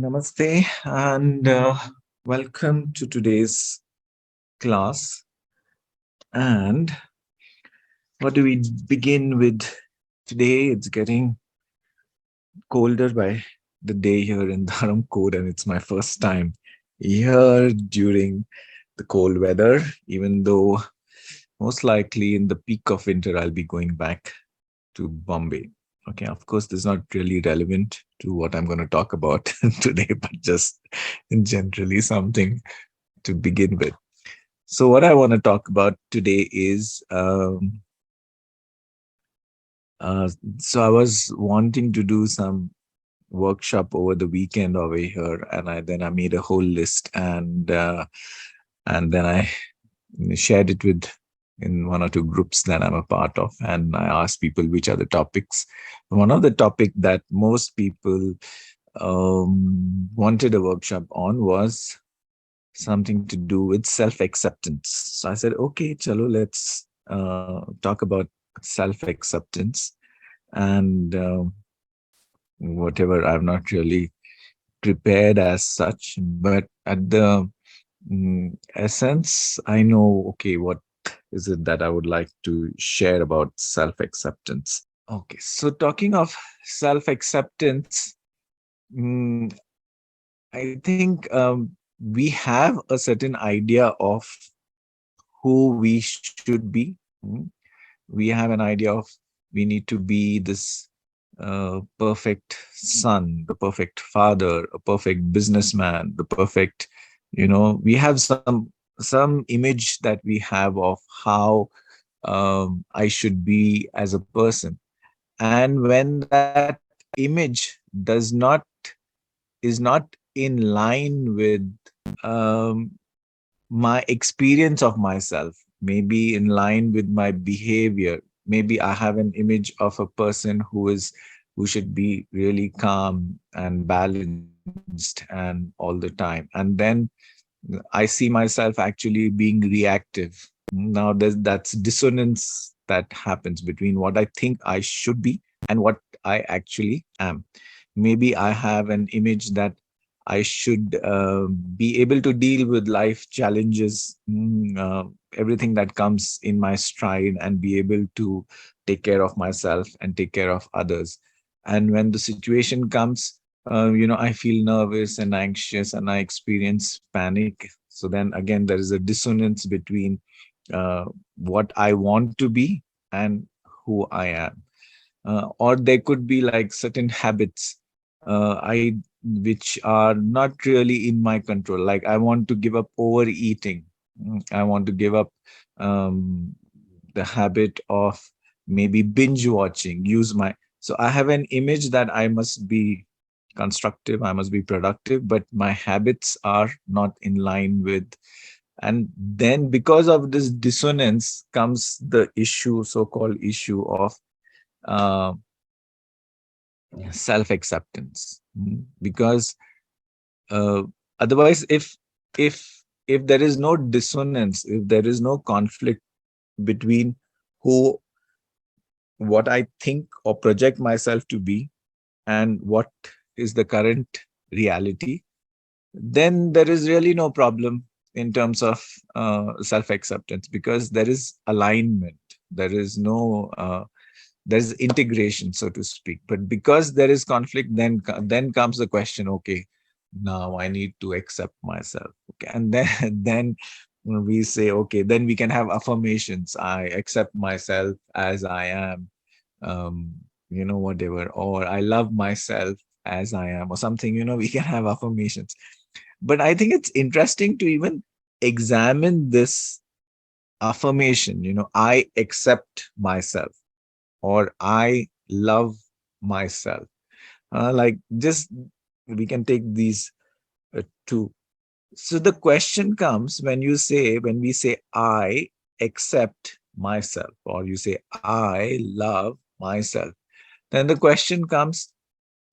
Namaste and welcome to today's class. And what do we begin with today? It's getting colder by the day here in Dharam Code, and it's my first time here during the cold weather, even though most likely in the peak of winter, I'll be going back to Bombay. Okay, of course, this is not really relevant to what I'm going to talk about today, but just generally something to begin with. So, what I want to talk about today is uh, so I was wanting to do some workshop over the weekend over here, and I made a whole list, and then I shared it with in one or two groups that I'm a part of, and I asked people which are the topics. One of the topic that most people wanted a workshop on was something to do with self-acceptance. So I said, okay, chalo, let's talk about self-acceptance and whatever. I'm not really prepared as such, but at the essence, I know, okay, what is it that I would like to share about self-acceptance? Okay, so talking of self-acceptance, mm, I think we have a certain idea of who we should be. We have an idea of we need to be this perfect son, the perfect father, a perfect businessman, the perfect, we have some image that we have of how I should be as a person. And when that image is not in line with um, my experience of myself, maybe in line with my behavior. Maybe I have an image of a person who should be really calm and balanced and all the time. And then I see myself actually being reactive. Now that's dissonance that happens between what I think I should be and what I actually am. Maybe I have an image that I should be able to deal with life challenges, everything that comes in my stride, and be able to take care of myself and take care of others. And when the situation comes, I feel nervous and anxious and I experience panic. So then again, there is a dissonance between uh, what I want to be and who I am. Or there could be like certain habits I which are not really in my control. Like I want to give up overeating. I want to give up um, the habit of maybe binge watching. Use my So I have an image that I must be constructive, I must be productive, but my habits are not in line with. And then because of this dissonance comes the issue, so-called issue of uh, self-acceptance. Because uh, otherwise, if there is no dissonance, if there is no conflict between who what I think or project myself to be and what is the current reality, then there is really no problem in terms of self acceptance, because there is alignment, there is no there is integration, so to speak. But because there is conflict, then comes the question, okay, now I need to accept myself. Okay, and then then we say, okay, then we can have affirmations. I accept myself as I am, um, whatever, or I love myself as I am, or something. We can have affirmations. But I think it's interesting to even examine this affirmation. I accept myself, or I love myself. Like, just we can take these two. So the question comes when we say I accept myself, or you say I love myself, then the question comes,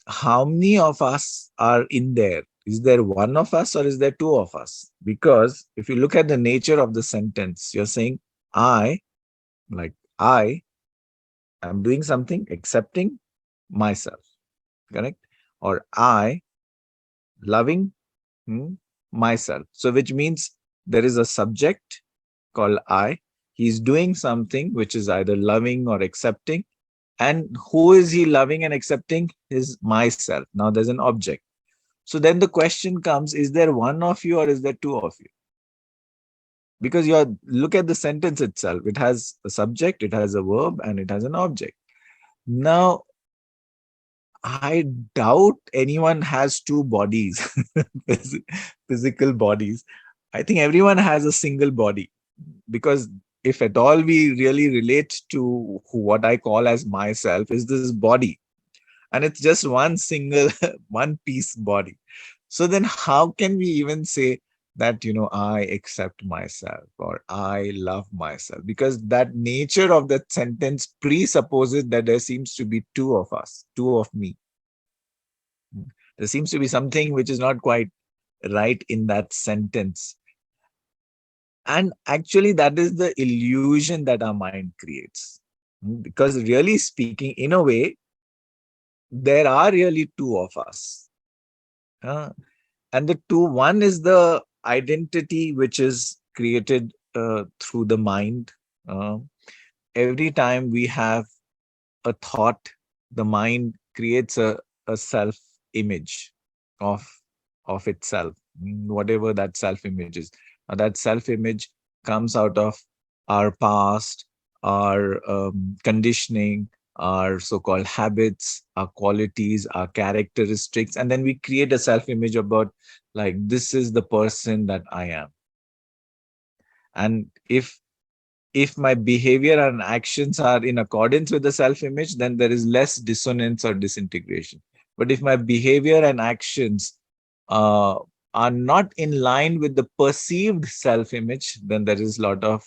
how many of us are in there? Is there one of us or is there two of us? Because if you look at the nature of the sentence, you're saying I, like I am doing something, accepting myself, correct? Or I loving myself. So, which means there is a subject called I. He's doing something which is either loving or accepting. And who is he loving and accepting? Is myself. Now there's an object. So then the question comes, is there one of you or is there two of you? Because look at the sentence itself. It has a subject, it has a verb, and it has an object. Now, I doubt anyone has two bodies, physical bodies. I think everyone has a single body, because if at all we really relate to what I call as myself, is this body, and it's just one single one piece body. So then how can we even say that, I accept myself or I love myself? Because that nature of that sentence presupposes that there seems to be two of us, two of me. There seems to be something which is not quite right in that sentence. And actually, that is the illusion that our mind creates. Because really speaking, in a way, there are really two of us. Uh, and the two, one is the identity which is created through the mind. Uh, every time we have a thought, the mind creates a self image of of itself, whatever that self image is. Now that self image comes out of our past, our conditioning, our so-called habits, our qualities, our characteristics, and then we create a self image about, like, this is the person that I am. And if my behavior and actions are in accordance with the self image, then there is less dissonance or disintegration. But if my behavior and actions uh, are not in line with the perceived self image, then there is a lot of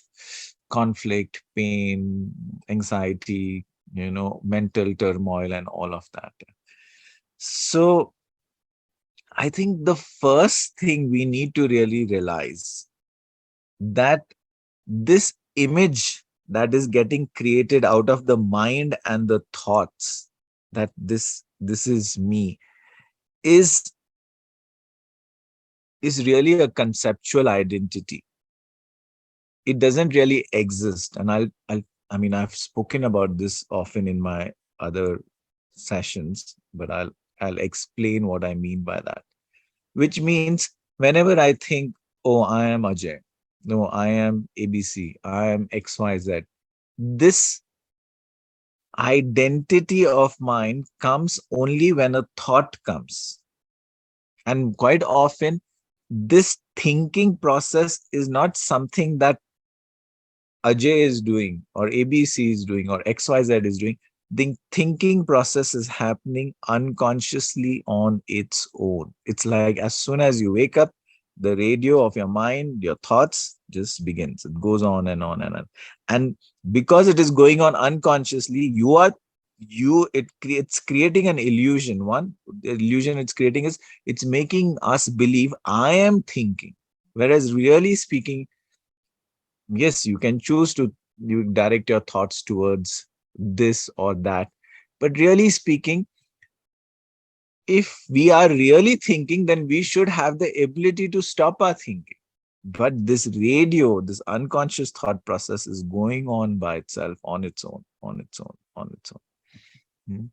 conflict, pain, anxiety, mental turmoil, and all of that. So I think the first thing we need to really realize that this image that is getting created out of the mind and the thoughts, that this is me, is is really a conceptual identity. It doesn't really exist. And I mean, I've spoken about this often in my other sessions, but I'll explain what I mean by that. Which means whenever I think, oh, I am Ajay, no, I am ABC, I am XYZ, this identity of mine comes only when a thought comes. And quite often, this thinking process is not something that Ajay is doing, or ABC is doing, or XYZ is doing. The thinking process is happening unconsciously on its own. It's like as soon as you wake up, the radio of your mind, your thoughts just begins. It goes on and on and on. And because it is going on unconsciously, it's creating an illusion. One, the illusion it's creating is it's making us believe I am thinking. Whereas really speaking, yes, you can choose to you direct your thoughts towards this or that. But really speaking, if we are really thinking, then we should have the ability to stop our thinking. But this radio, this unconscious thought process is going on by itself, on its own, on its own, on its own.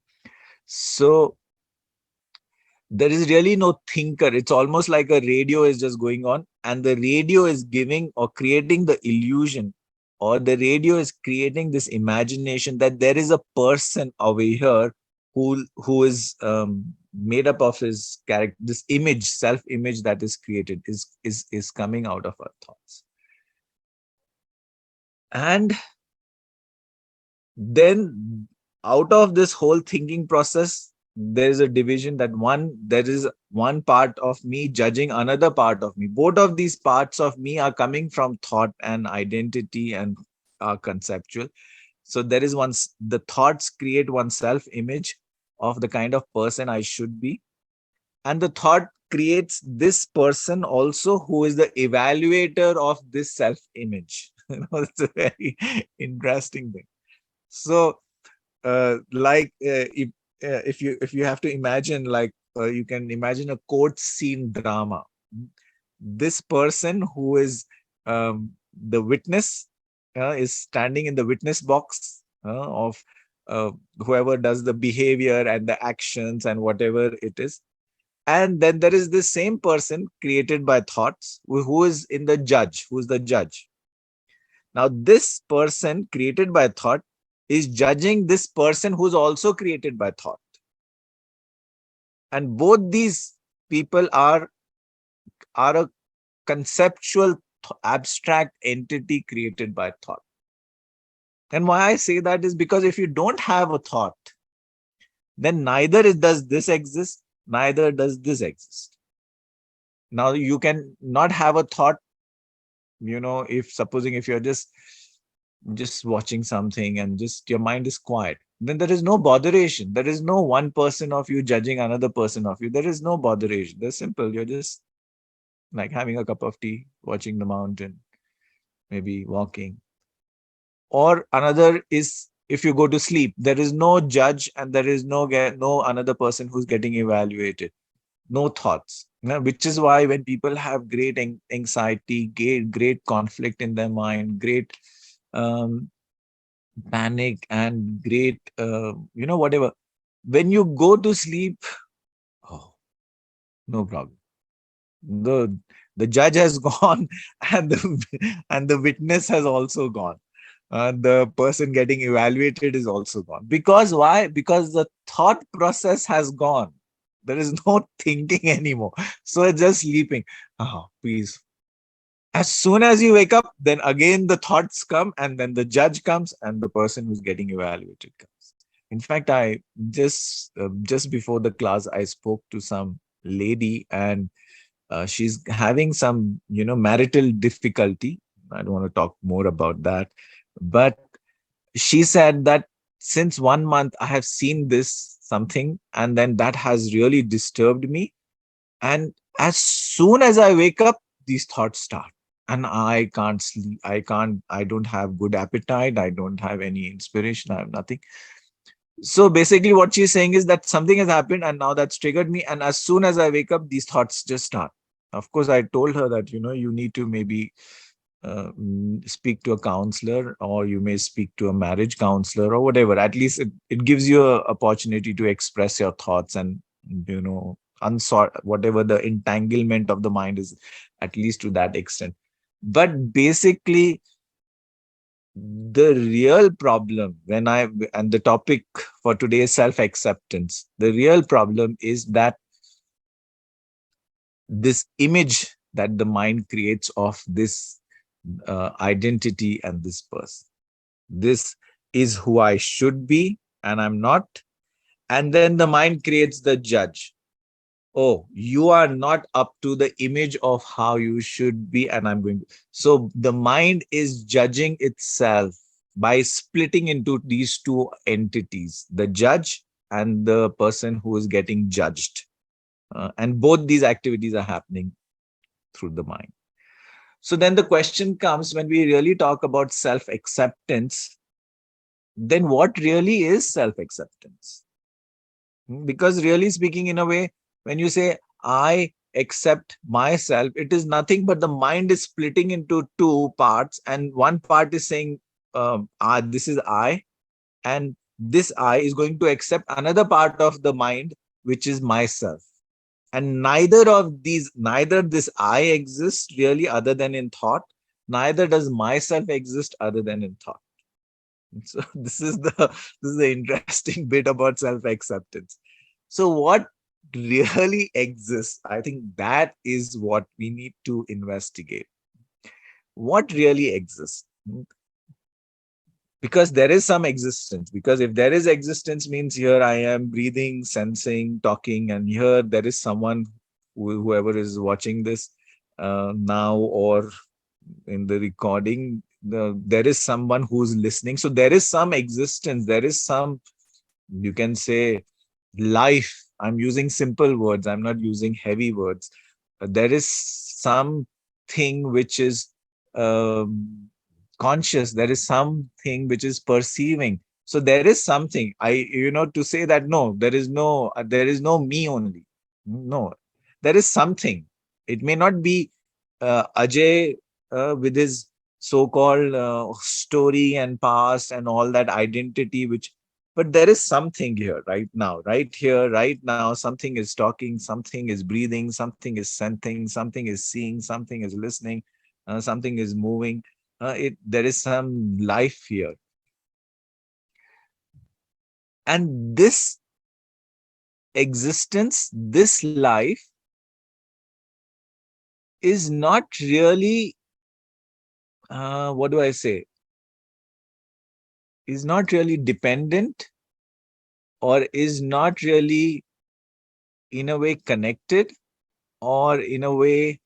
So there is really no thinker. It's almost like a radio is just going on, and the radio is giving or creating the illusion, or the radio is creating this imagination that there is a person over here who is made up of his character. This image, self image that is created is coming out of our thoughts. And then out of this whole thinking process, there is a division, that there is one part of me judging another part of me. Both of these parts of me are coming from thought and identity and are conceptual. So there is the thoughts create one self image of the kind of person I should be, and the thought creates this person also who is the evaluator of this self image. It's a very interesting thing. So if you have to imagine, like, you can imagine a court scene drama. This person who is the witness is standing in the witness box of whoever does the behavior and the actions and whatever it is. And then there is this same person created by thoughts who is in the judge, who is the judge. Now, this person created by thought is judging this person who's also created by thought. And both these people are a conceptual, abstract entity created by thought. And why I say that is because if you don't have a thought, then neither does this exist, neither does this exist. Now, you can not have a thought, if supposing if you're just watching something and just your mind is quiet, then there is no botheration. There is no one person of you judging another person of you. There is no botheration. They're simple. You're just like having a cup of tea, watching the mountain, maybe walking. Or another is if you go to sleep, there is no judge and there is no another person who's getting evaluated. No thoughts. Which is why when people have great anxiety, great conflict in their mind, great um, panic and great, whatever. When you go to sleep, oh, no problem. The the judge has gone, and the witness has also gone. The person getting evaluated is also gone. Because why? Because the thought process has gone. There is no thinking anymore. So it's just sleeping. Oh, please. As soon as you wake up, then again the thoughts come, and then the judge comes, and the person who's getting evaluated comes. In fact, I just before the class, I spoke to some lady, and she's having some, marital difficulty. I don't want to talk more about that, but she said that since 1 month I have seen this something, and then that has really disturbed me. And as soon as I wake up, these thoughts start. And I can't sleep. I don't have good appetite. I don't have any inspiration. I have nothing. So basically, what she's saying is that something has happened, and now that's triggered me. And as soon as I wake up, these thoughts just start. Of course, I told her that, you need to maybe speak to a counselor, or you may speak to a marriage counselor or whatever. At least it gives you an opportunity to express your thoughts and, unsort whatever the entanglement of the mind is, at least to that extent. But basically, the real problem and the topic for today is self-acceptance. The real problem is that this image that the mind creates of this identity and this person. This is who I should be, and I'm not. And then the mind creates the judge. Oh, you are not up to the image of how you should be, and I'm going to. So the mind is judging itself by splitting into these two entities, the judge and the person who is getting judged. And both these activities are happening through the mind. So then the question comes, when we really talk about self-acceptance, then what really is self-acceptance? Because really speaking, in a way, when you say, I accept myself, it is nothing but the mind is splitting into two parts. And one part is saying, this is I. And this I is going to accept another part of the mind, which is myself. And neither this I exists really other than in thought, neither does myself exist other than in thought. So this is the interesting bit about self-acceptance. So what really exists? I think that is what we need to investigate. What really exists? Because there is some existence. Because if there is existence, means here I am breathing, sensing, talking, and here there is someone, whoever is watching this now or in the recording, there is someone who's listening. So there is some existence. There is some, you can say, life. I'm using simple words. I'm not using heavy words. There is something which is conscious. There is something which is perceiving. So there is something. To say that no, there is no me only. No, there is something. It may not be Ajay with his so-called story and past and all that identity, which, but there is something here right now, right here, right now. Something is talking, something is breathing, something is sensing, something is seeing, something is listening, something is moving. There is some life here, and this existence, this life is not really, what do I say, is not really dependent, or is not really in a way connected, or in a way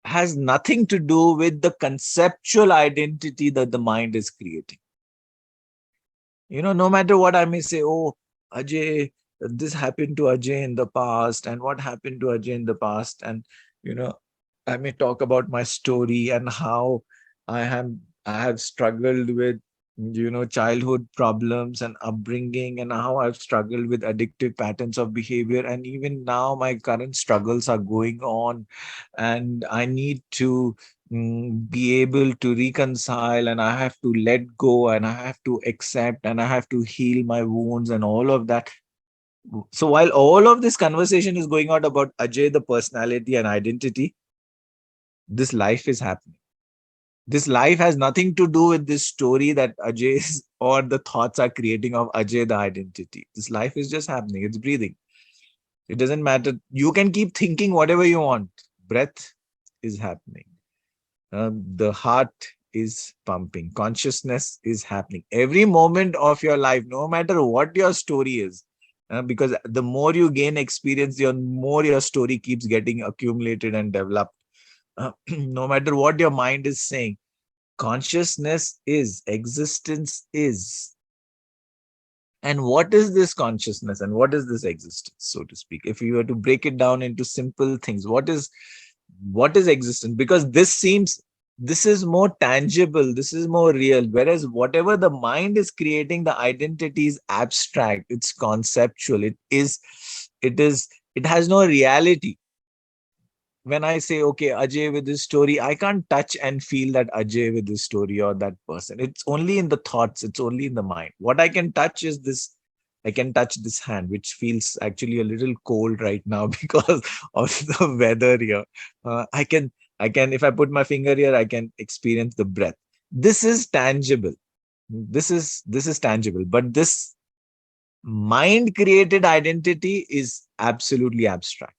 has nothing to do with the conceptual identity that the mind is creating. No matter what I may say, oh, Ajay, this happened to Ajay in the past, and what happened to Ajay in the past, and you know, I may talk about my story and how I have struggled with childhood problems and upbringing, and how I've struggled with addictive patterns of behavior, and even now my current struggles are going on, and I need to be able to reconcile, and I have to let go, and I have to accept, and I have to heal my wounds and all of that. So while all of this conversation is going on about Ajay, the personality and identity, this life is happening. This life has nothing to do with this story that Ajay is, or the thoughts are creating of Ajay, the identity. This life is just happening. It's breathing. It doesn't matter. You can keep thinking whatever you want. Breath is happening. The heart is pumping. Consciousness is happening. Every moment of your life, no matter what your story is, because the more you gain experience, the more your story keeps getting accumulated and developed. No matter what your mind is saying, consciousness is, existence is. And what is this consciousness and what is this existence, so to speak? If you were to break it down into simple things, what is existence? Because this is more tangible, this is more real, whereas whatever the mind is creating, the identity is abstract, it's conceptual, it has no reality. When I say, okay, Ajay with this story, I can't touch and feel that Ajay with this story or that person. It's only in the thoughts, it's only in the mind. What I can touch is this. I can touch this hand, which feels actually a little cold right now because of the weather here. If I put my finger here, I can experience the breath. This is tangible. This is tangible, but this mind created identity is absolutely abstract.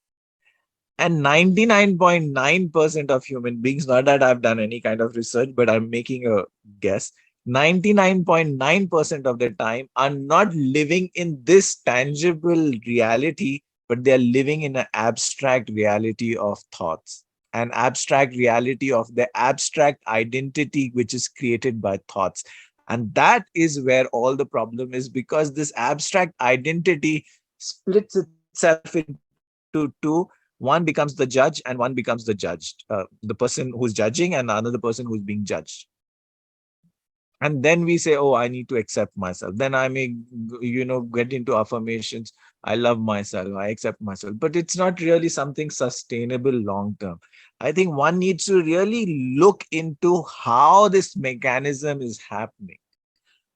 And 99.9% of human beings, not that I've done any kind of research, but I'm making a guess, 99.9% of the time are not living in this tangible reality, but they are living in an abstract reality of thoughts, an abstract reality of the abstract identity which is created by thoughts. And that is where all the problem is, because this abstract identity splits itself into two. One becomes the judge and one becomes the judged, the person who's judging and another person who's being judged. And then we say, oh, I need to accept myself. Then I may get into affirmations. I love myself, I accept myself, but it's not really something sustainable long term. I think one needs to really look into how this mechanism is happening.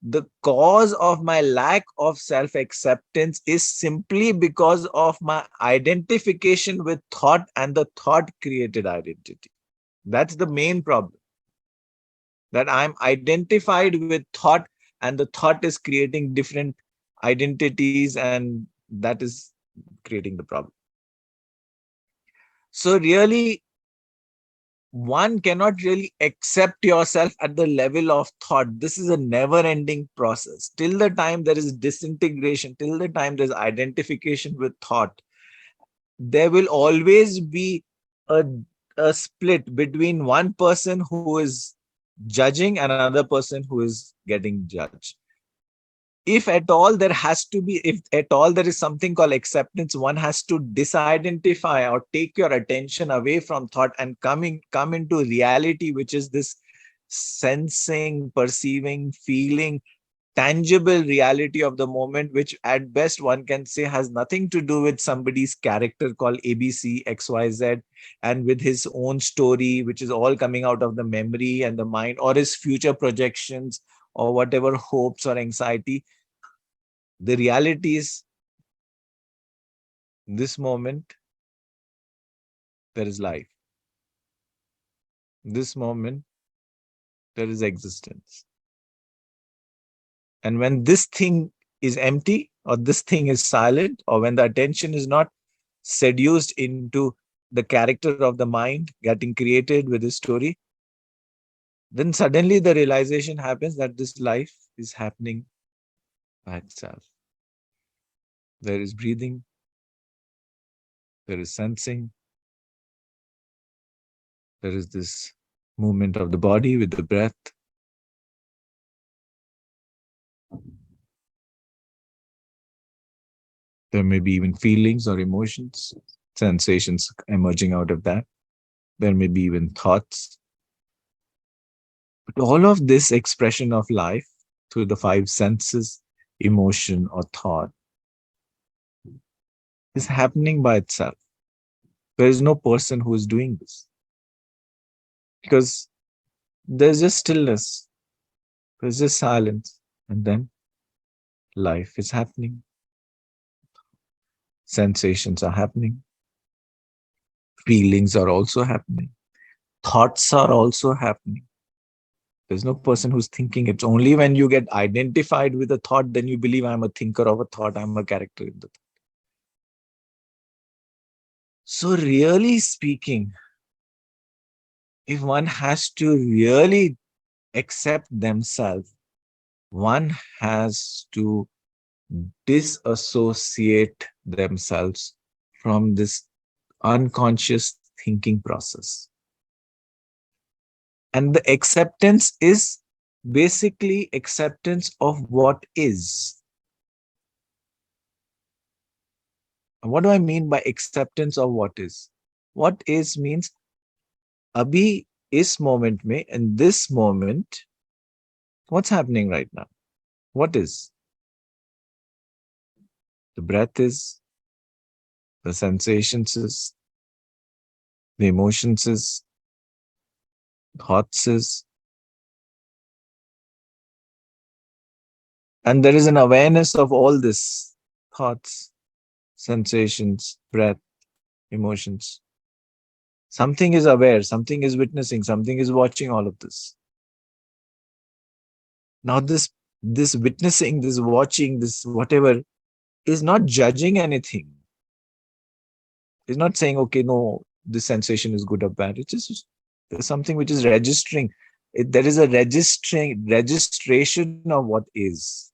The cause of my lack of self acceptance is simply because of my identification with thought and the thought created identity. That's the main problem, that I'm identified with thought, and the thought is creating different identities, and that is creating the problem. So really, one cannot really accept yourself at the level of thought. This is a never ending process. Till the time there is disintegration, till the time there's identification with thought, there will always be a, a split between one person who is judging and another person who is getting judged. If at all there has to be, if at all there is something called acceptance, one has to disidentify or take your attention away from thought and come into reality, which is this sensing, perceiving, feeling tangible reality of the moment, which at best one can say has nothing to do with somebody's character called ABC, XYZ, and with his own story, which is all coming out of the memory and the mind, or his future projections, or whatever hopes or anxiety. The reality is, this moment, there is life. This moment, there is existence. And when this thing is empty, or this thing is silent, or when the attention is not seduced into the character of the mind getting created with the story, then suddenly the realization happens that this life is happening by itself. There is breathing, there is sensing, there is this movement of the body with the breath. There may be even feelings or emotions, sensations emerging out of that. There may be even thoughts. But all of this expression of life through the five senses, emotion, or thought is happening by itself. There is no person who is doing this, because there's just stillness, there's just silence, and then life is happening. Sensations are happening. Feelings are also happening. Thoughts are also happening. There's no person who's thinking. It's only when you get identified with a thought, then you believe I'm a thinker of a thought, I'm a character in the thought. So, really speaking, if one has to really accept themselves, one has to disassociate themselves from this unconscious thinking process. And the acceptance is basically acceptance of what is. What do I mean by acceptance of what is? What is means abhi is moment mein, in this moment, what's happening right now? What is? The breath is, the sensations is, the emotions is, thoughts is. And there is an awareness of all this: thoughts, sensations, breath, emotions. Something is aware, something is witnessing, something is watching all of this. Now, this witnessing, this watching, this whatever is not judging anything. It's not saying, okay, no, this sensation is good or bad. It's just something which is registering. There is a registration of what is.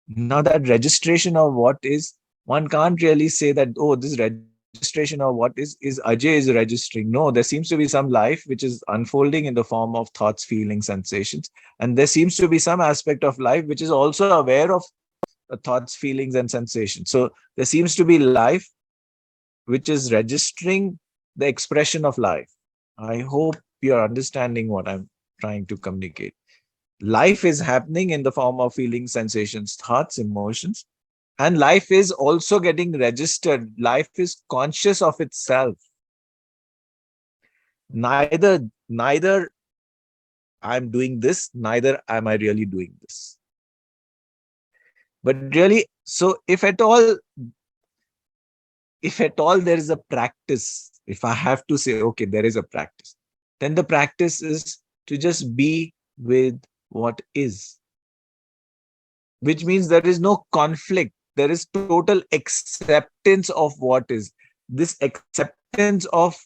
Now, that registration of what is, one can't really say that, oh, this registration of what is Ajay is registering. No, there seems to be some life which is unfolding in the form of thoughts, feelings, sensations. And there seems to be some aspect of life which is also aware of thoughts, feelings, and sensations. So there seems to be life which is registering the expression of life. I hope you're understanding what I'm trying to communicate. Life is happening in the form of feelings, sensations, thoughts, emotions. And life is also getting registered. Life is conscious of itself. Neither I'm doing this, neither am I really doing this. But really, so if at all there is a practice, if I have to say, okay, there is a practice, then the practice is to just be with what is, which means there is no conflict. There is total acceptance of what is. This acceptance of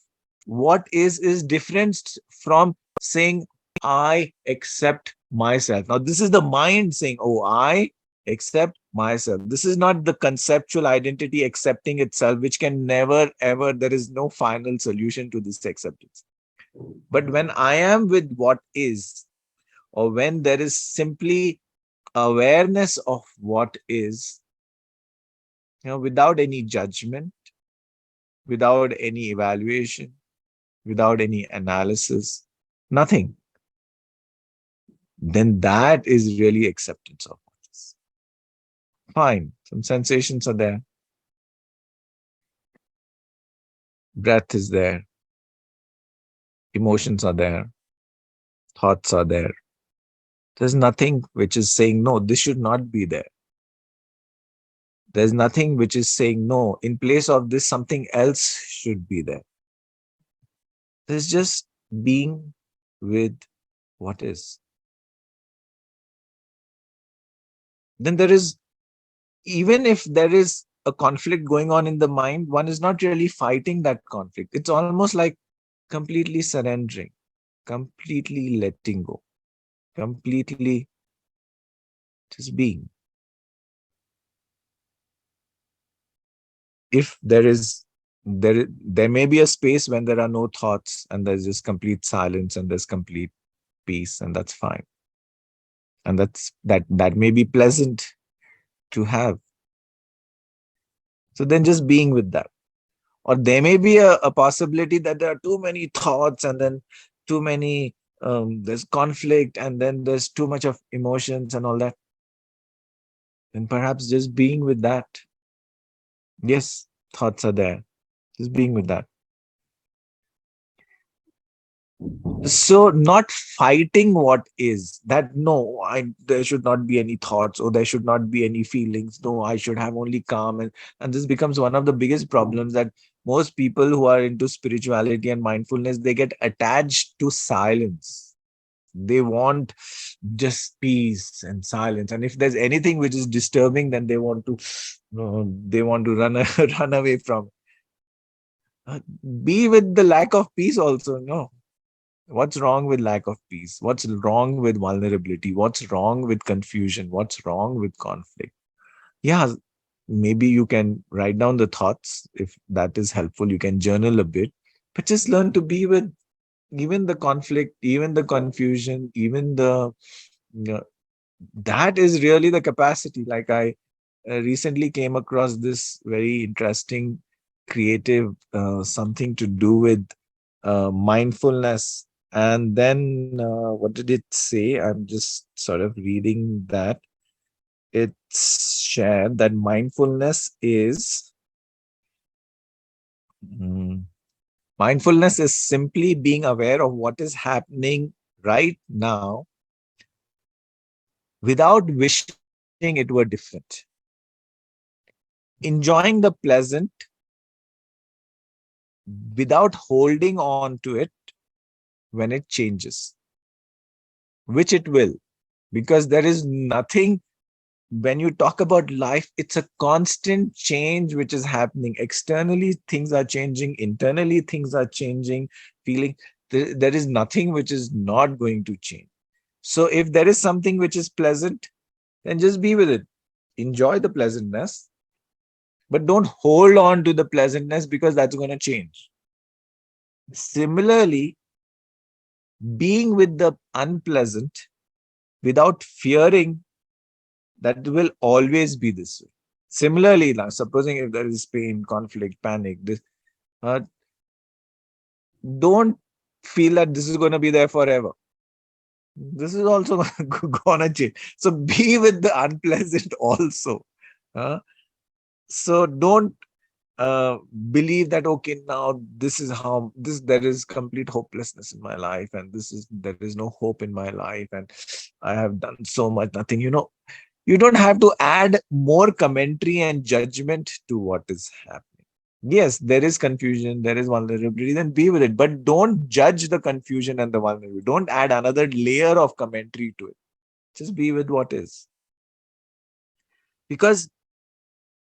what is different from saying, I accept myself. Now, this is the mind saying, oh, I accept myself. This is not the conceptual identity accepting itself, which can never, ever, there is no final solution to this acceptance. But when I am with what is, or when there is simply awareness of what is, without any judgment, without any evaluation, without any analysis, nothing, then that is really acceptance of. Fine. Some sensations are there. Breath is there. Emotions are there. Thoughts are there. There's nothing which is saying, no, this should not be there. There's nothing which is saying, no, in place of this, something else should be there. There's just being with what is. Then there is, even if there is a conflict going on in the mind, one is not really fighting that conflict. It's almost like completely surrendering, completely letting go, completely just being. If there may be a space when there are no thoughts and there's just complete silence and there's complete peace, and that's fine. And that may be pleasant to have. So then just being with that. Or there may be a possibility that there are too many thoughts and then too many, there's conflict and then there's too much of emotions and all that. And perhaps just being with that. Yes, thoughts are there. Just being with that. So not fighting what is, that no, there should not be any thoughts or there should not be any feelings. No, I should have only calm. And this becomes one of the biggest problems, that most people who are into spirituality and mindfulness, they get attached to silence. They want just peace and silence. And if there's anything which is disturbing, then they want to, run, run away from. Be with the lack of peace also. No, what's wrong with lack of peace? What's wrong with vulnerability? What's wrong with confusion? What's wrong with conflict? Yeah, maybe you can write down the thoughts. If that is helpful, you can journal a bit, but just learn to be with even the conflict, even the confusion, even the, you know, that is really the capacity. Like I recently came across this very interesting creative something to do with mindfulness. And then what did it say? I'm just sort of reading that. It's shared that mm, mindfulness is simply being aware of what is happening right now without wishing it were different. Enjoying the pleasant without holding on to it when it changes, which it will, because there is nothing. When you talk about life, it's a constant change which is happening. Externally things are changing, internally things are changing, feeling, there is nothing which is not going to change. So if there is something which is pleasant, then just be with it, enjoy the pleasantness, but don't hold on to the pleasantness, because that's going to change. Similarly, being with the unpleasant without fearing that will always be this way. Similarly, now, supposing if there is pain, conflict, panic, this, uh, don't feel that this is going to be there forever. This is also going to change. So be with the unpleasant also. Uh, so don't uh, believe that, okay, now this is how this, there is complete hopelessness in my life, and there is no hope in my life, and I have done so much, nothing. You don't have to add more commentary and judgment to what is happening. Yes, there is confusion, there is vulnerability, then be with it, but don't judge the confusion and the vulnerability. Don't add another layer of commentary to it. Just be with what is, because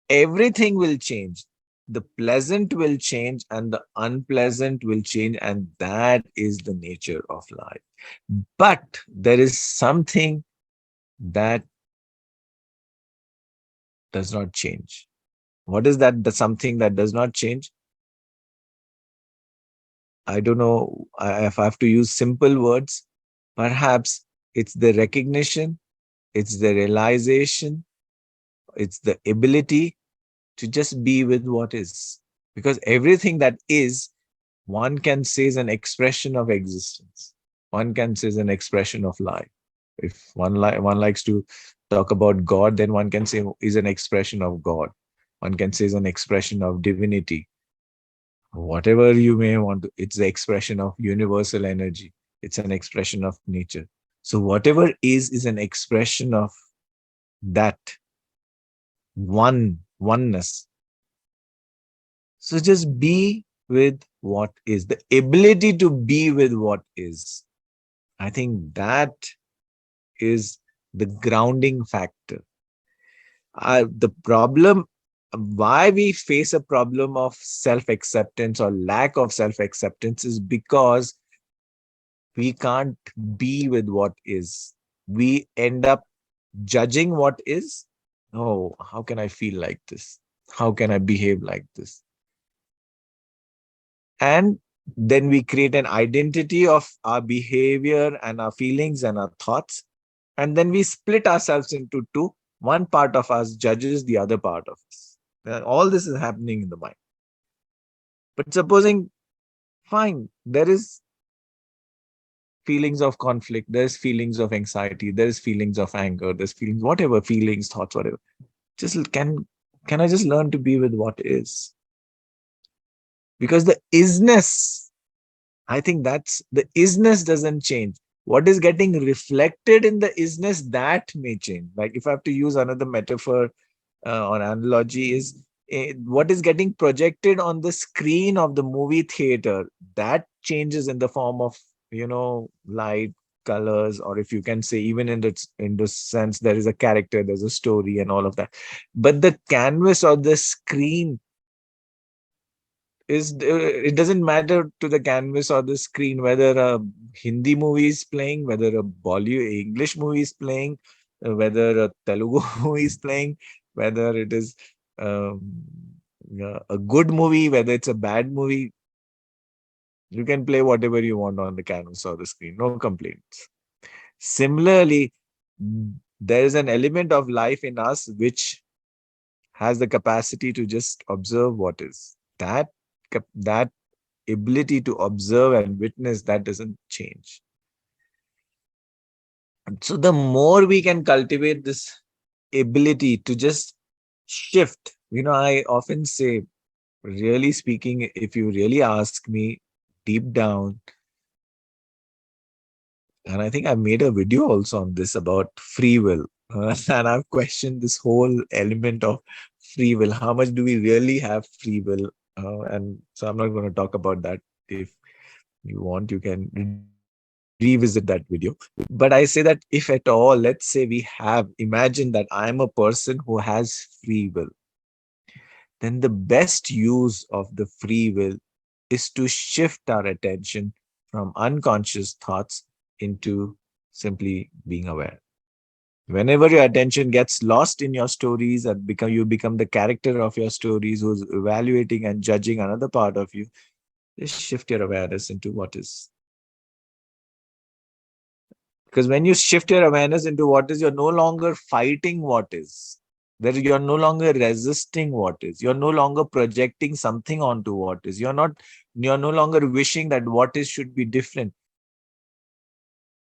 everything will change. The pleasant will change and the unpleasant will change, and that is the nature of life. But there is something that does not change. What is that? The something that does not change? I don't know if I have to use simple words. Perhaps it's the recognition, it's the realization, it's the ability to just be with what is. Because everything that is, one can say, is an expression of existence. One can say is an expression of life. If one likes to talk about God, then one can say is an expression of God. One can say is an expression of divinity. Whatever you may want to, it's the expression of universal energy. It's an expression of nature. So whatever is an expression of that oneness. So just be with what is. The ability to be with what is. I think that is the grounding factor. The problem, why we face a problem of self acceptance or lack of self acceptance is because we can't be with what is. We end up judging what is. Oh, how can I feel like this? How can I behave like this? And then we create an identity of our behavior and our feelings and our thoughts. And then we split ourselves into two. One part of us judges the other part of us. All this is happening in the mind. But supposing, fine, there is feelings of conflict, there's feelings of anxiety, there's feelings of anger, there's feelings, whatever feelings, thoughts, whatever. Just can I just learn to be with what is? Because the isness, I think that's the isness doesn't change. What is getting reflected in the isness, that may change. Like if I have to use another metaphor or analogy, is what is getting projected on the screen of the movie theater, that changes in the form of, light, colors, or if you can say even in the sense there is a character, there's a story and all of that. But the canvas or the screen is, it doesn't matter to the canvas or the screen whether a Hindi movie is playing, whether a Bollywood English movie is playing, whether a Telugu movie is playing, whether it is um, a good movie, whether it's a bad movie. You can play whatever you want on the canvas or the screen, no complaints. Similarly, there is an element of life in us which has the capacity to just observe what is. That ability to observe and witness, that doesn't change. And so the more we can cultivate this ability to just shift, I often say, really speaking, if you really ask me deep down, and I think I made a video also on this about free will, and I've questioned this whole element of free will. How much do we really have free will? And so I'm not going to talk about that. If you want, you can revisit that video. But I say that if at all, let's say we have, imagine that I'm a person who has free will, then the best use of the free will is to shift our attention from unconscious thoughts into simply being aware. Whenever your attention gets lost in your stories and you become the character of your stories who's evaluating and judging another part of you, just shift your awareness into what is. Because when you shift your awareness into what is, you're no longer fighting what is. You're no longer resisting what is. You're no longer projecting something onto what is. You're no longer wishing that what is should be different.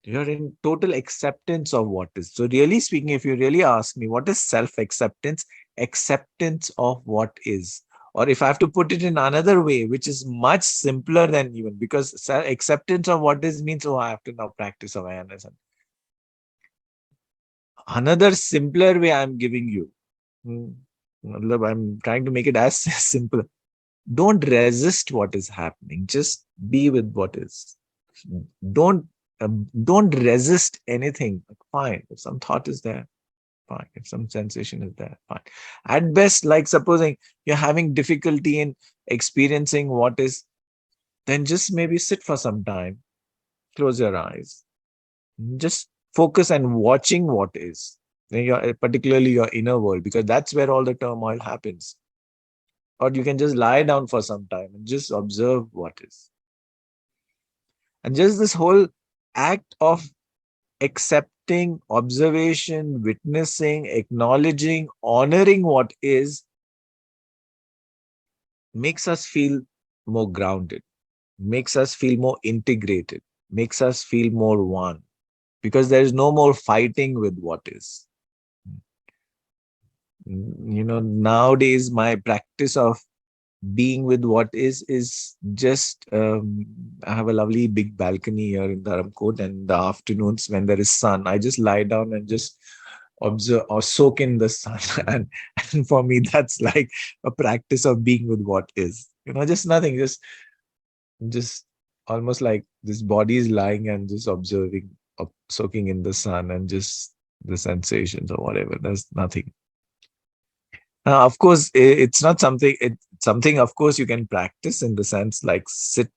You're in total acceptance of what is. So really speaking, if you really ask me, what is self-acceptance? Acceptance of what is. Or if I have to put it in another way, which is much simpler than even, because acceptance of what is means, oh, I have to now practice awareness. Another simpler way I'm giving you. I'm trying to make it as simple. Don't resist what is happening. Just be with what is. Don't don't resist anything. Fine. If some thought is there, fine. If some sensation is there, fine. At best, like supposing you're having difficulty in experiencing what is, then just maybe sit for some time. Close your eyes. Just focus on watching what is. Particularly your inner world, because that's where all the turmoil happens. Or you can just lie down for some time and just observe what is. And just this whole act of accepting, observation, witnessing, acknowledging, honoring what is makes us feel more grounded, makes us feel more integrated, makes us feel more one, because there is no more fighting with what is. Nowadays my practice of being with what is just I have a lovely big balcony here in Dharamkot, and in the afternoons when there is sun, I just lie down and just observe or soak in the sun. And for me that's like a practice of being with what is, just nothing, just almost like this body is lying and just observing, soaking in the sun and just the sensations or whatever. There's nothing. Of course, it's not something. It's something, of course, you can practice in the sense like sit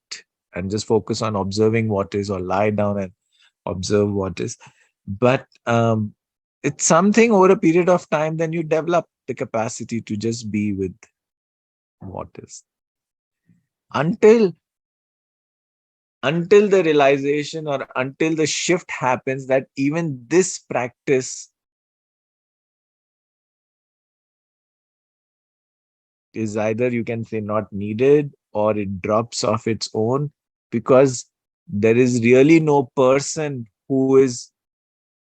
and just focus on observing what is, or lie down and observe what is. But it's something over a period of time, then you develop the capacity to just be with what is. Until until the realization or until the shift happens that even this practice is either, you can say, not needed, or it drops off its own, because there is really no person who is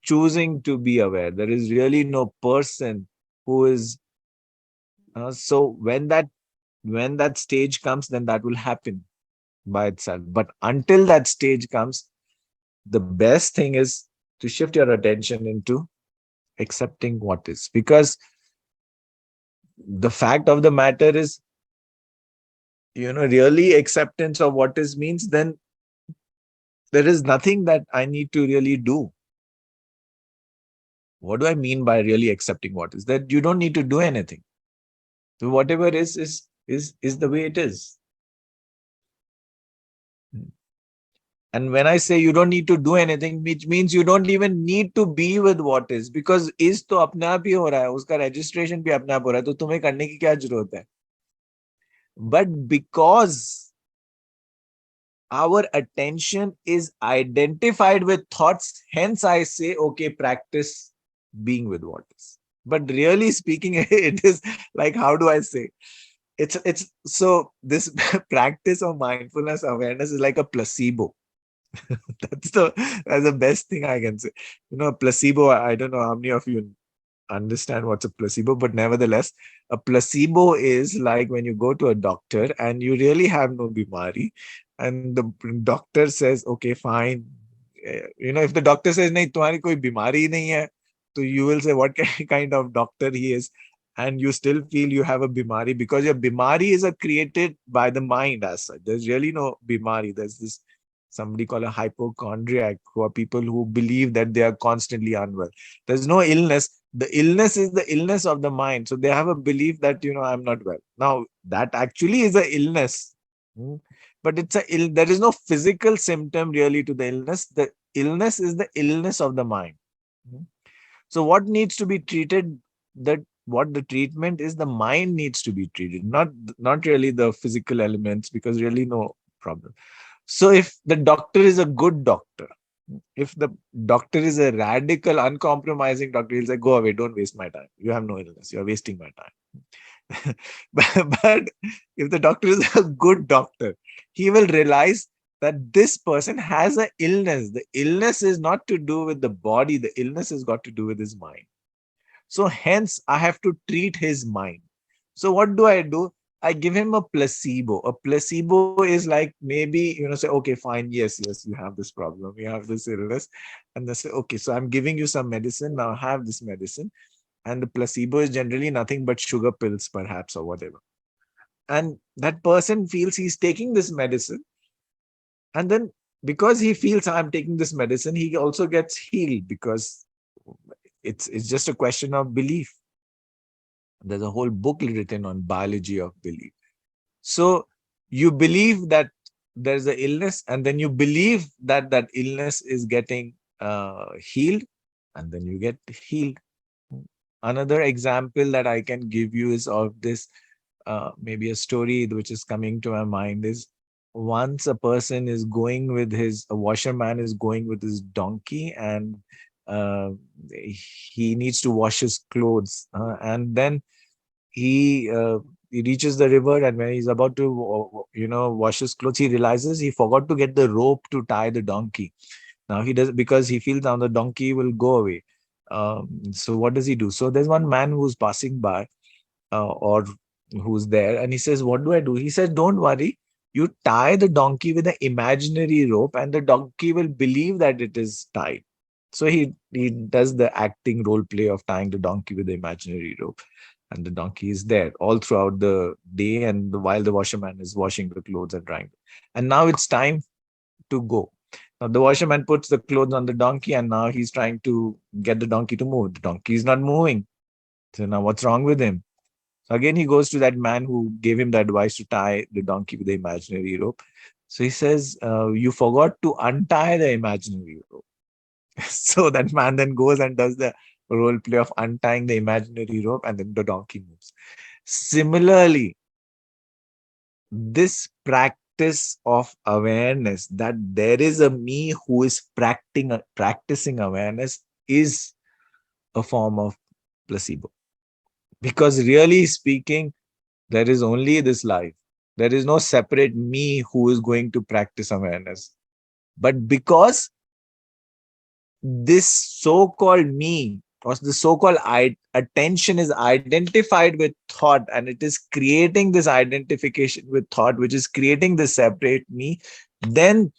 choosing to be aware. There is really no person who is so when that stage comes, then that will happen by itself. But until that stage comes, the best thing is to shift your attention into accepting what is, because the fact of the matter is, really acceptance of what is means, then there is nothing that I need to really do. What do I mean by really accepting what is? That you don't need to do anything. So whatever is the way it is. And when I say you don't need to do anything, which means you don't even need to be with what is, because is तो अपने आप ही हो रहा है, उसका registration भी अपने आप हो रहा है, तो तुम्हें करने की क्या जरूरत है? But because our attention is identified with thoughts, hence I say, okay, practice being with what is. But really speaking, it is like, how do I say? It's so this practice of mindfulness awareness is like a placebo. That's the best thing I can say. Placebo, I don't know how many of you understand what's a placebo, but nevertheless, a placebo is like when you go to a doctor and you really have no bimari, and the doctor says, okay, fine. If the doctor says, nahi, tumhari koi bimari nahi hai, so you will say what kind of doctor he is, and you still feel you have a bimari, because your bimari is created by the mind as such. There's really no bimari. There's this somebody called a hypochondriac, who are people who believe that they are constantly unwell. There's no illness. The illness is the illness of the mind. So they have a belief that, I'm not well. Now, that actually is a illness. Hmm. But there is no physical symptom really to the illness. The illness is the illness of the mind. Hmm. So what needs to be treated, that what the treatment is, the mind needs to be treated, not really the physical elements, because really no problem. So if the doctor is a good doctor, if the doctor is a radical, uncompromising doctor, he'll say, go away, don't waste my time. You have no illness. You're wasting my time. but if the doctor is a good doctor, he will realize that this person has an illness. The illness is not to do with the body. The illness has got to do with his mind. So hence, I have to treat his mind. So what do I do? I give him a placebo. A placebo is like, maybe, say, okay, fine, yes, you have this problem, you have this illness. And they say, okay, so I'm giving you some medicine, now have this medicine. And the placebo is generally nothing but sugar pills, perhaps, or whatever. And that person feels he's taking this medicine. And then because he feels I'm taking this medicine, he also gets healed, because it's just a question of belief. There's a whole book written on biology of belief. So you believe that there's an illness, and then you believe that that illness is getting healed, and then you get healed. Another example that I can give you is of this, maybe a story which is coming to my mind is, once a person is going with a washerman is going with his donkey, and uh, he needs to wash his clothes, and then he reaches the river, and when he's about to wash his clothes, he realizes he forgot to get the rope to tie the donkey. Now he does, because he feels now the donkey will go away. So what does he do? So there's one man who's passing by, or who's there, and he says, what do I do? He says, don't worry, you tie the donkey with an imaginary rope and the donkey will believe that it is tied. So he does the acting role play of tying the donkey with the imaginary rope, and the donkey is there all throughout the day, and while the washerman is washing the clothes and drying. And now it's time to go. Now the washerman puts the clothes on the donkey, and now he's trying to get the donkey to move. The donkey is not moving. So now what's wrong with him? So again, he goes to that man who gave him the advice to tie the donkey with the imaginary rope. So he says, you forgot to untie the imaginary rope. So that man then goes and does the role play of untying the imaginary rope, and then the donkey moves. Similarly, this practice of awareness, that there is a me who is practicing awareness, is a form of placebo. Because really speaking, there is only this life. There is no separate me who is going to practice awareness. But because this so-called me, or the so-called attention, is identified with thought, and it is creating this identification with thought, which is creating this separate me, then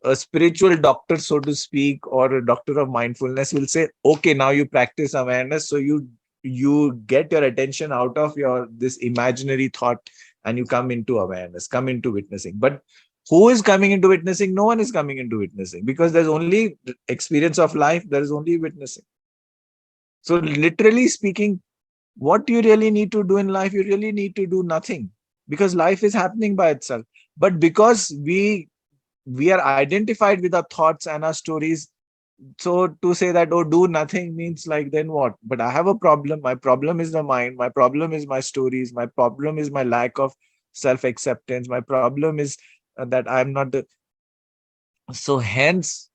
a spiritual doctor, so to speak, or a doctor of mindfulness will say, okay, now you practice awareness, so you get your attention out of your this imaginary thought, and you come into awareness, come into witnessing. But who is coming into witnessing? No one is coming into witnessing, because there's only experience of life, there is only witnessing. So literally speaking, what you really need to do in life, you really need to do nothing, because life is happening by itself. But because we are identified with our thoughts and our stories, so to say that, oh, do nothing means like, then what? But I have a problem. My problem is the mind. My problem is my stories. My problem is my lack of self-acceptance. My problem is that I'm not the... So hence,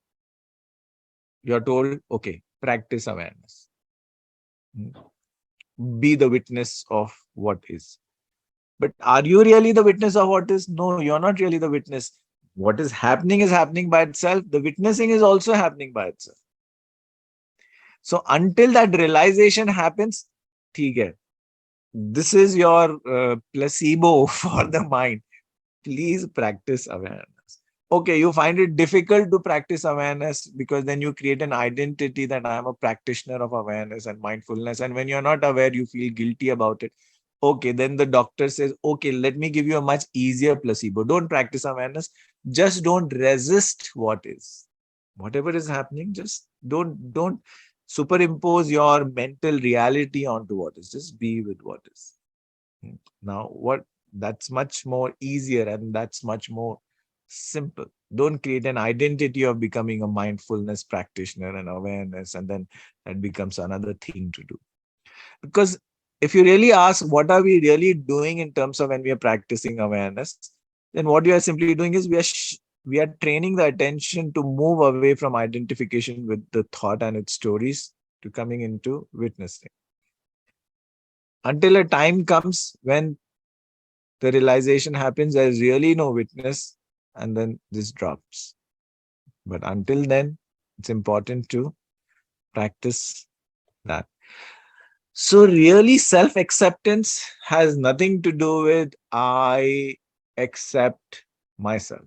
you're told, okay, practice awareness. Be the witness of what is. But are you really the witness of what is? No, you're not really the witness. What is happening by itself. The witnessing is also happening by itself. So until that realization happens, theek hai, this is your placebo for the mind. Please practice awareness. Okay, you find it difficult to practice awareness because then you create an identity that I am a practitioner of awareness and mindfulness. And when you're not aware, you feel guilty about it. Okay, then the doctor says, okay, let me give you a much easier placebo. Don't practice awareness. Just don't resist what is. Whatever is happening, just don't superimpose your mental reality onto what is. Just be with what is. Now, what that's much more easier, and that's much more simple. Don't create an identity of becoming a mindfulness practitioner and awareness, and then that becomes another thing to do. Because if you really ask, what are we really doing in terms of when we are practicing awareness, then what you are simply doing is we are training the attention to move away from identification with the thought and its stories to coming into witnessing. Until a time comes when the realization happens, there is really no witness, and then this drops. But until then, it's important to practice that. So really, self-acceptance has nothing to do with I accept myself.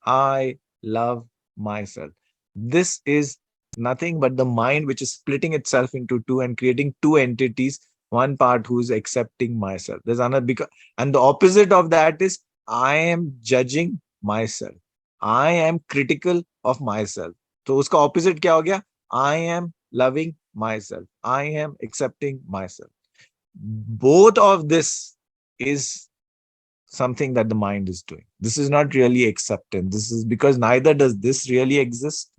I love myself. This is nothing but the mind which is splitting itself into two and creating two entities. One part who's accepting myself. There's another, because, and the opposite of that is I am judging myself. I am critical of myself. So uska opposite kya ho gaya? I am loving myself. I am accepting myself. Both of this is something that the mind is doing. This is not really acceptance. This is because neither does this really exist.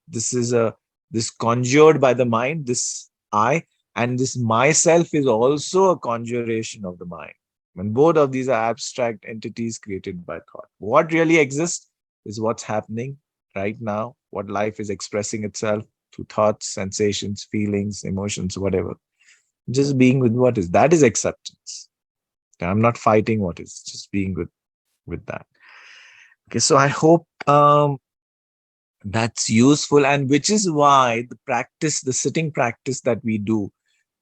This conjured by the mind, this I, and this myself is also a conjuration of the mind. When both of these are abstract entities created by thought. What really exists is what's happening right now, what life is expressing itself through thoughts, sensations, feelings, emotions, whatever. Just being with what is. That is acceptance. I'm not fighting what is, just being with that. Okay, so I hope That's useful, and which is why the practice, the sitting practice that we do,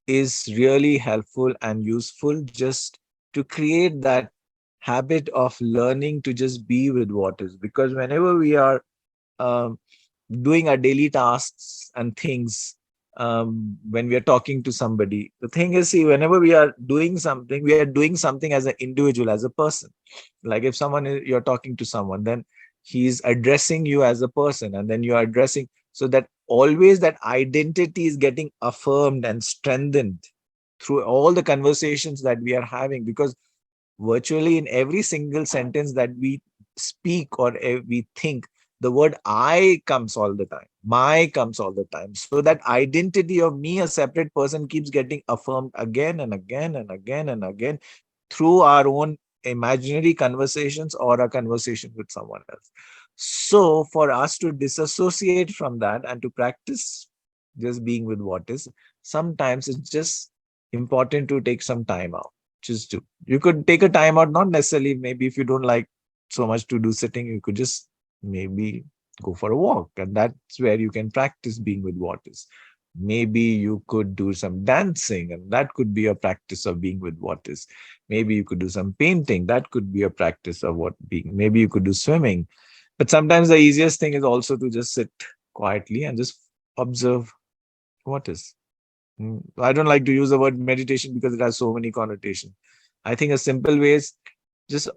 is really helpful and useful, just to create that habit of learning to just be with what is. Because whenever we are um, doing our daily tasks and things, when we are talking to somebody, the thing is, see, whenever we are doing something, we are doing something as an individual, as a person. Like if you're talking to someone, then he's addressing you as a person, and then you are addressing, so that always that identity is getting affirmed and strengthened through all the conversations that we are having. Because virtually in every single sentence that we speak, or we think, the word I comes all the time, my comes all the time. So that identity of me, a separate person, keeps getting affirmed again and again and again and again, through our own imaginary conversations or a conversation with someone else. So for us to disassociate from that and to practice just being with what is, sometimes it's just important to take some time out. Just do. You could take a time out, not necessarily, maybe if you don't like so much to do sitting, you could just maybe go for a walk. And that's where you can practice being with what is. Maybe you could do some dancing, and that could be a practice of being with what is. Maybe you could do some painting. That could be a practice of what being. Maybe you could do swimming. But sometimes the easiest thing is also to just sit quietly and just observe what is. I don't like to use the word meditation because it has so many connotations. I think a simple way is just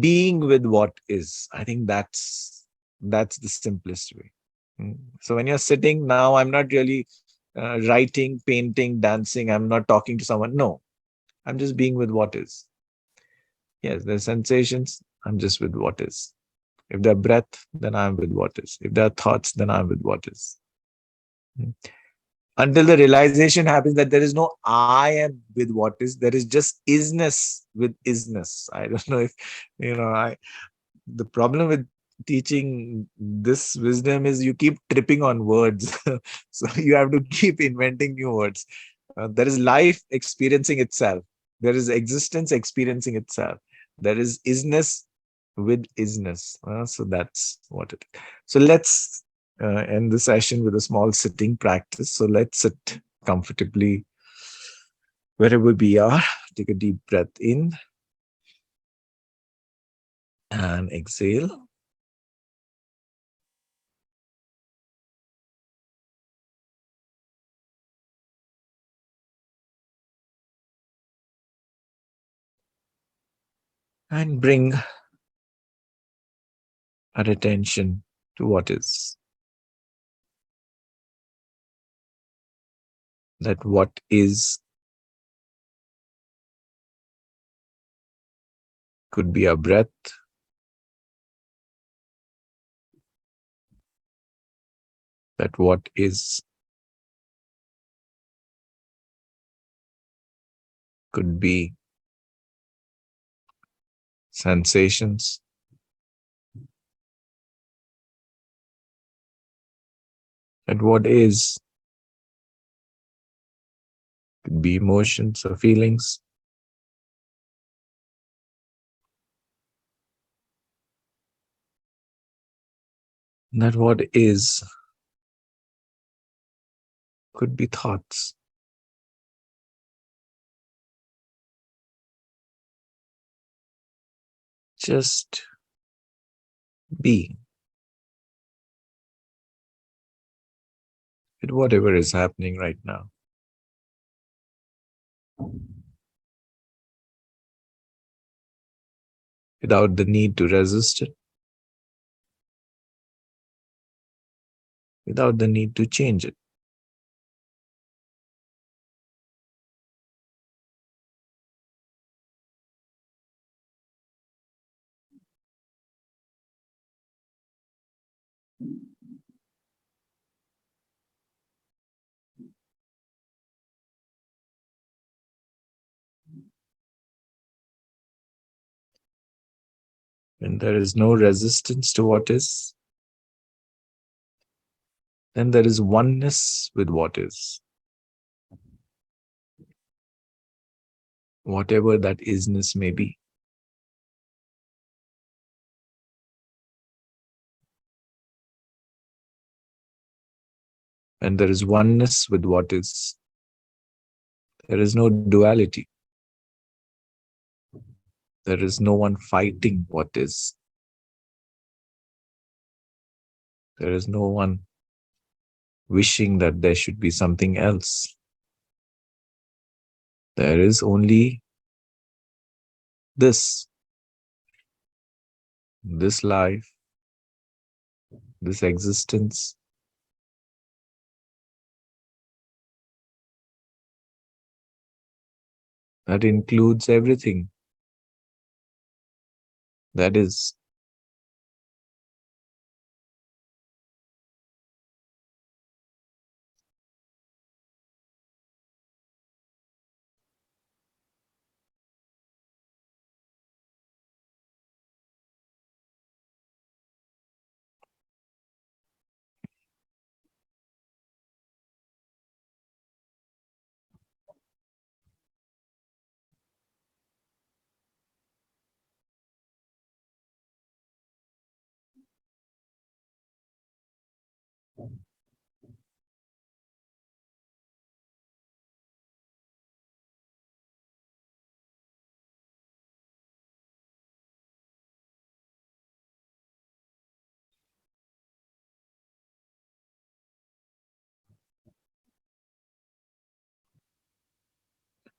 being with what is. I think that's the simplest way. So when you're sitting now, I'm not really writing, painting, dancing. I'm not talking to someone. No, I'm just being with what is. Yes, there's sensations. I'm just with what is. If there are breath, then I'm with what is. If there are thoughts, then I'm with what is. Mm. Until the realization happens that there is no I am with what is, there is just isness with isness. I don't know if I the problem with teaching this wisdom is you keep tripping on words. So you have to keep inventing new words. There is life experiencing itself, there is existence experiencing itself, there is isness with isness. So that's what it is. So let's end the session with a small sitting practice. So let's sit comfortably wherever we are. Take a deep breath in and exhale. And bring our attention to what is. That what is could be our breath, that what is could be sensations, that what is could be emotions or feelings, that what is could be thoughts. Just be with whatever is happening right now, without the need to resist it, without the need to change it. When there is no resistance to what is, then there is oneness with what is. Whatever that isness may be. and there is oneness with what is. There is no duality. There is no one fighting what is. There is no one wishing that there should be something else. There is only this, this life, this existence. That includes everything that is.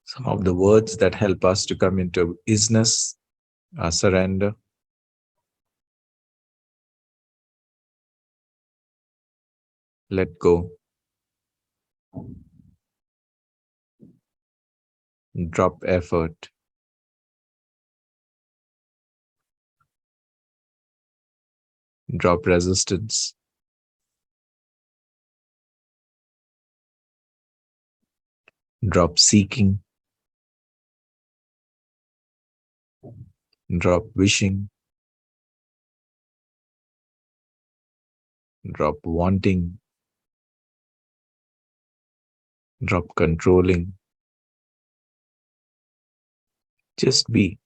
Some of the words that help us to come into isness are surrender, let go, drop effort, drop resistance, drop seeking, drop wishing, drop wanting, drop controlling. Just be.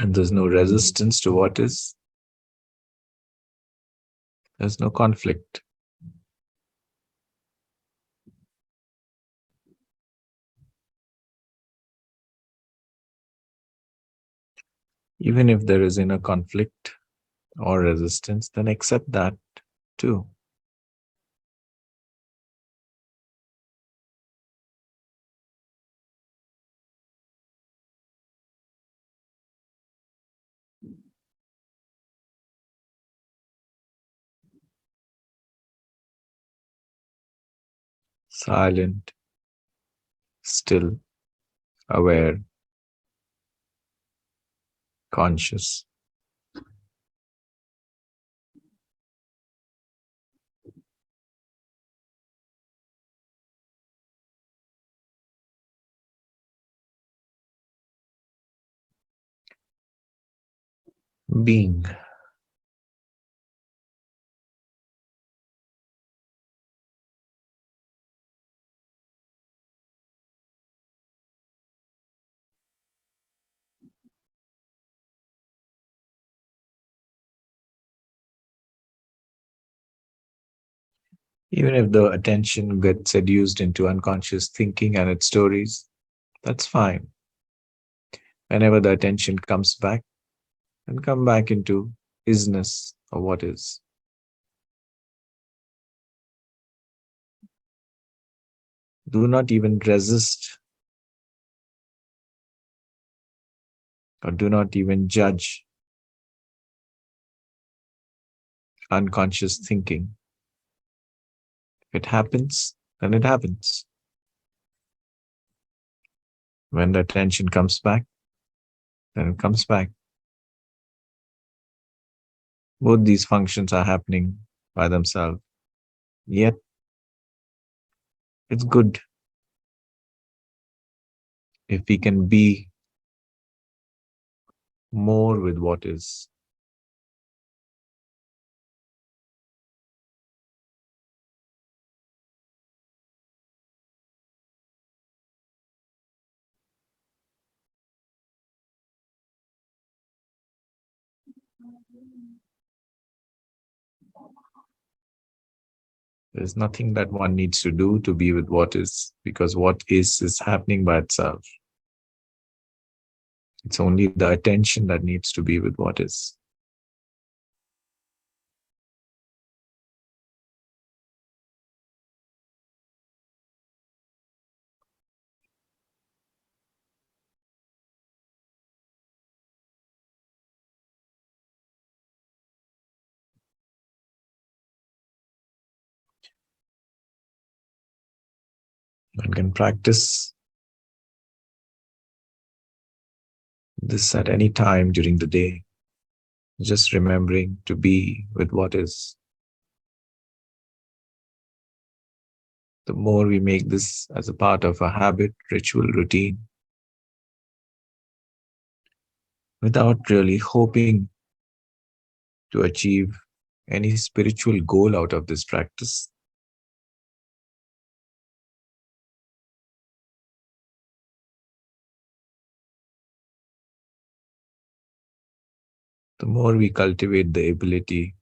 And there's no resistance to what is, there's no conflict. Even if there is inner conflict or resistance, then accept that too. Silent, still, aware, conscious. Being. Even if the attention gets seduced into unconscious thinking and its stories, that's fine. Whenever the attention comes back, and come back into isness, or what is. Do not even resist, or do not even judge unconscious thinking. If it happens, then it happens. When the attention comes back, then it comes back. Both these functions are happening by themselves. Yet, it's good if we can be more with what is. There's nothing that one needs to do to be with what is, because what is happening by itself. It's only the attention that needs to be with what is. One can practice this at any time during the day, just remembering to be with what is. The more we make this as a part of a habit, ritual, routine, without really hoping to achieve any spiritual goal out of this practice, the more we cultivate the ability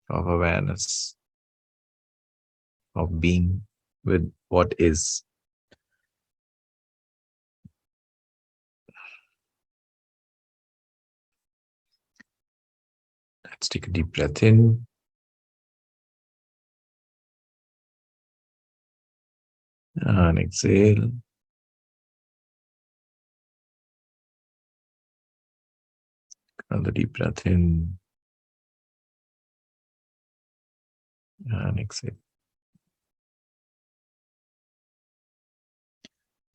of awareness, of being with what is. Let's take a deep breath in. And exhale. Another deep breath in. And exhale.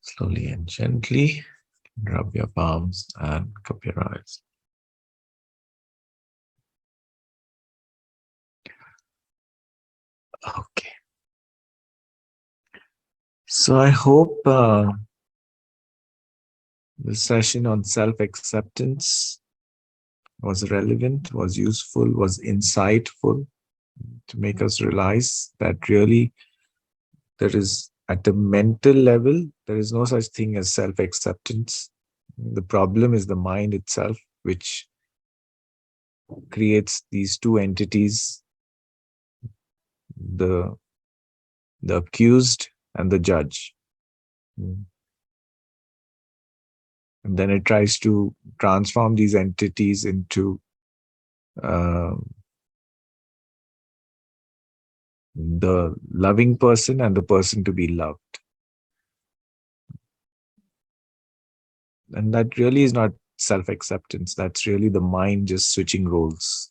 Slowly and gently rub your palms and cup your eyes. Okay. So I hope the session on self-acceptance was relevant, was useful, was insightful to make us realize that really there is, at the mental level, there is no such thing as self-acceptance. The problem is the mind itself, which creates these two entities, the accused and the judge. And then it tries to transform these entities into the loving person and the person to be loved. And that really is not self-acceptance. That's really the mind just switching roles.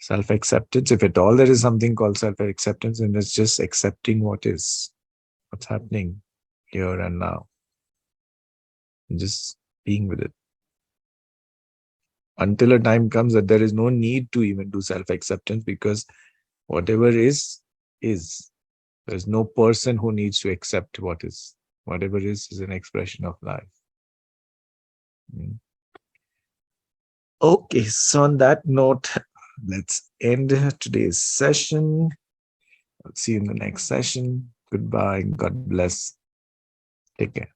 Self-acceptance, if at all there is something called self-acceptance, then it's just accepting what is, what's happening here and now. And just being with it. Until a time comes that there is no need to even do self-acceptance, because whatever is. There's no person who needs to accept what is. Whatever is an expression of life. Okay, so on that note, let's end today's session. I'll see you in the next session. Goodbye. God bless. Take care.